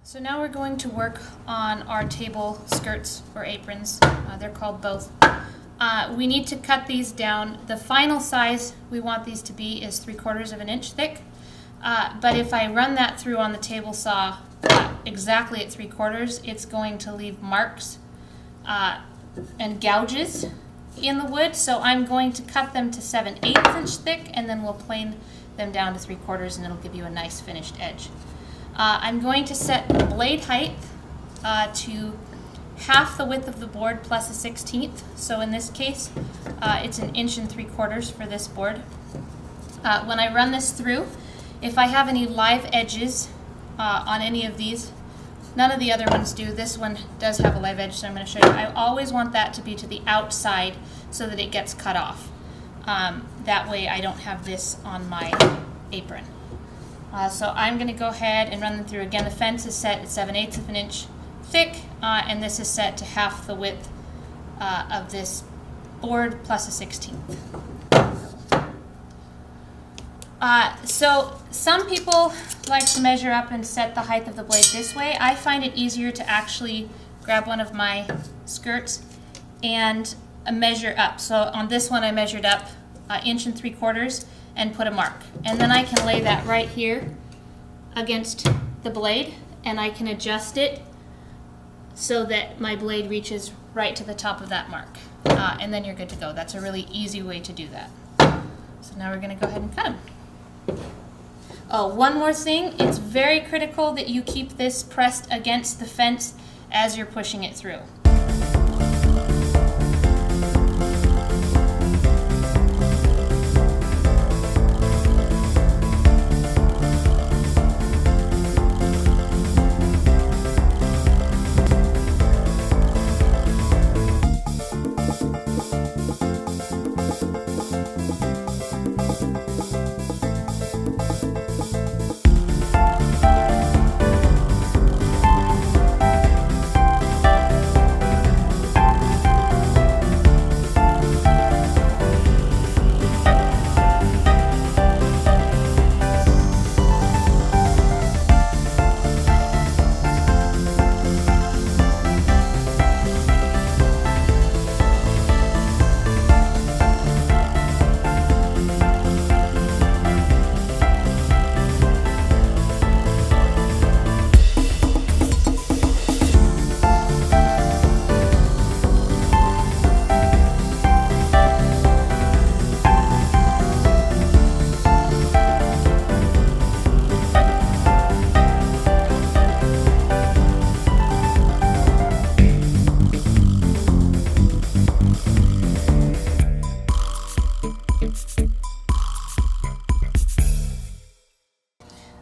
So now we're going to work on our table skirts or aprons. They're called both. We need to cut these down. The final size we want these to be is 3/4 of an inch thick. But if I run that through on the table saw exactly at 3/4, it's going to leave marks and gouges in the wood. So I'm going to cut them to 7/8 inch thick, and then we'll plane them down to 3/4, and it'll give you a nice finished edge. I'm going to set the blade height to half the width of the board plus a 1/16. So in this case, it's 1 3/4 inches for this board. When I run this through, if I have any live edges on any of these, none of the other ones do. This one does have a live edge, so I'm going to show you. I always want that to be to the outside so that it gets cut off. That way I don't have this on my apron. So I'm going to go ahead and run them through. Again, the fence is set at 7/8 of an inch thick, and this is set to half the width of this board plus a 1/16. So some people like to measure up and set the height of the blade this way. I find it easier to actually grab one of my skirts and measure up. So on this one I measured up 1 3/4 inches and put a mark. And then I can lay that right here against the blade, and I can adjust it so that my blade reaches right to the top of that mark. And then you're good to go. That's a really easy way to do that. So now we're going to go ahead and cut them. Oh, one more thing. It's very critical that you keep this pressed against the fence as you're pushing it through.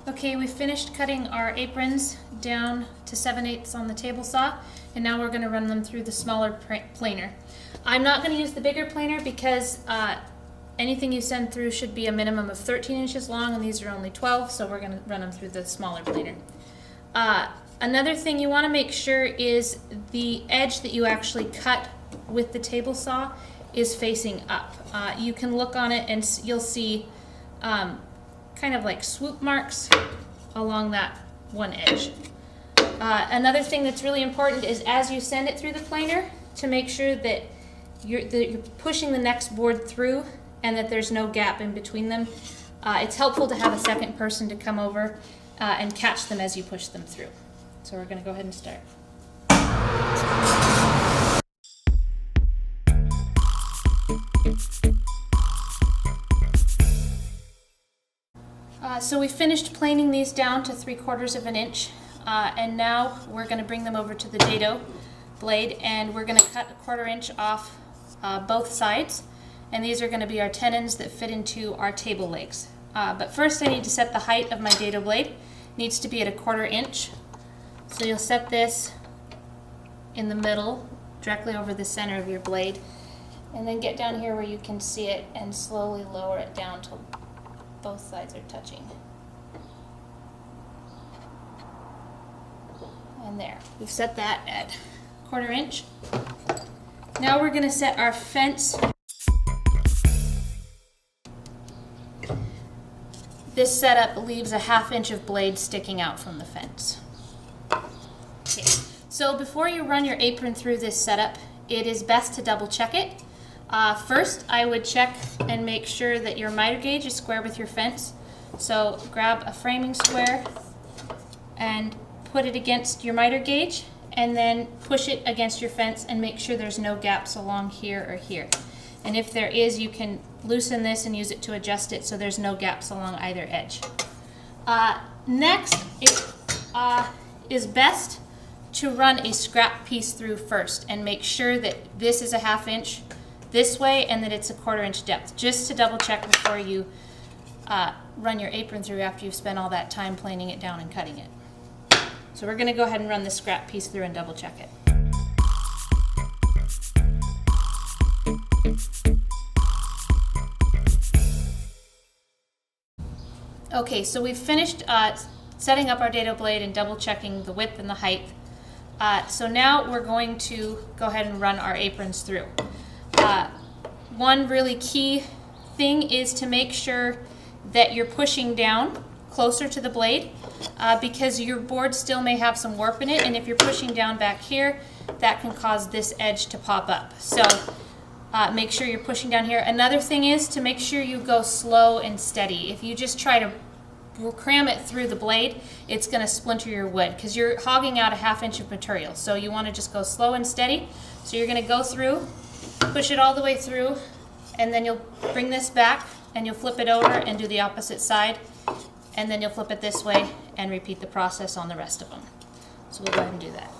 Okay, we finished cutting our aprons down to 7/8 on the table saw, and now we're going to run them through the smaller planer. I'm not going to use the bigger planer because anything you send through should be a minimum of 13 inches long, and these are only 12, so we're going to run them through the smaller planer. Another thing you want to make sure is the edge that you actually cut with the table saw is facing up. You can look on it and you'll see kind of like swoop marks along that one edge. Another thing that's really important is as you send it through the planer to make sure that you're pushing the next board through and that there's no gap in between them. It's helpful to have a second person to come over and catch them as you push them through. So we're going to go ahead and start. So we finished planing these down to 3/4 of an inch, and now we're going to bring them over to the dado blade, and we're going to cut 1/4 inch off both sides, and these are going to be our tenons that fit into our table legs. But first I need to set the height of my dado blade. It needs to be at 1/4 inch. So you'll set this in the middle, directly over the center of your blade, and then get down here where you can see it and slowly lower it down till both sides are touching. And there, we've set that at 1/4 inch. Now we're going to set our fence. This setup leaves a 1/2 inch of blade sticking out from the fence. So before you run your apron through this setup, it is best to double check it. First, I would check and make sure that your miter gauge is square with your fence. So grab a framing square and put it against your miter gauge, and then push it against your fence and make sure there's no gaps along here or here. And if there is, you can loosen this and use it to adjust it so there's no gaps along either edge. Next, it is best to run a scrap piece through first and make sure that this is a 1/2 inch this way and that it's a 1/4 inch depth, just to double check before you run your apron through after you've spent all that time planing it down and cutting it. So we're going to go ahead and run the scrap piece through and double check it. Okay, so we've finished setting up our dado blade and double checking the width and the height. So now we're going to go ahead and run our aprons through. One really key thing is to make sure that you're pushing down closer to the blade because your board still may have some warp in it, and if you're pushing down back here, that can cause this edge to pop up. So make sure you're pushing down here. Another thing is to make sure you go slow and steady. If you just try to cram it through the blade, it's going to splinter your wood because you're hogging out a 1/2 inch of material. So you want to just go slow and steady. So you're going to go through, push it all the way through, and then you'll bring this back and you'll flip it over and do the opposite side, and then you'll flip it this way and repeat the process on the rest of them. So we'll go ahead and do that.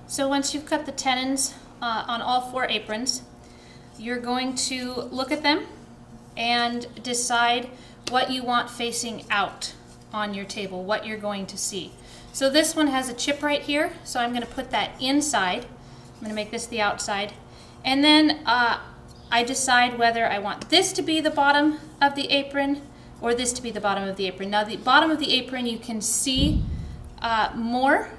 So once you've cut the tenons on all 4 aprons, you're going to look at them and decide what you want facing out on your table, what you're going to see. So this one has a chip right here, so I'm going to put that inside. I'm going to make this the outside. And then I decide whether I want this to be the bottom of the apron or this to be the bottom of the apron. Now the bottom of the apron you can see more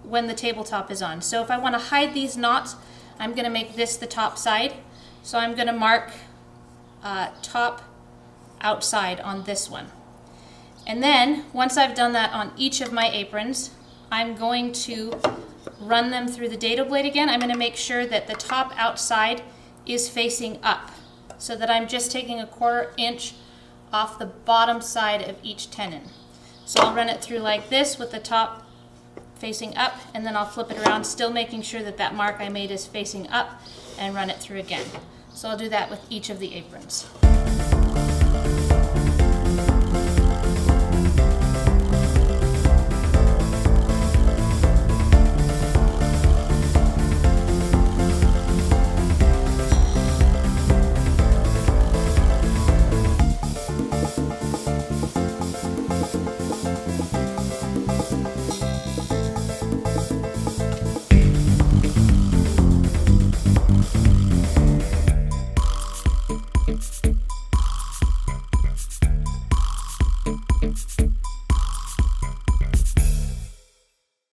when the tabletop is on. So if I want to hide these knots, I'm going to make this the top side. So I'm going to mark top outside on this one. And then once I've done that on each of my aprons, I'm going to run them through the dado blade again. I'm going to make sure that the top outside is facing up so that I'm just taking a 1/4 inch off the bottom side of each tenon. So I'll run it through like this with the top facing up, and then I'll flip it around, still making sure that that mark I made is facing up, and run it through again. So I'll do that with each of the aprons.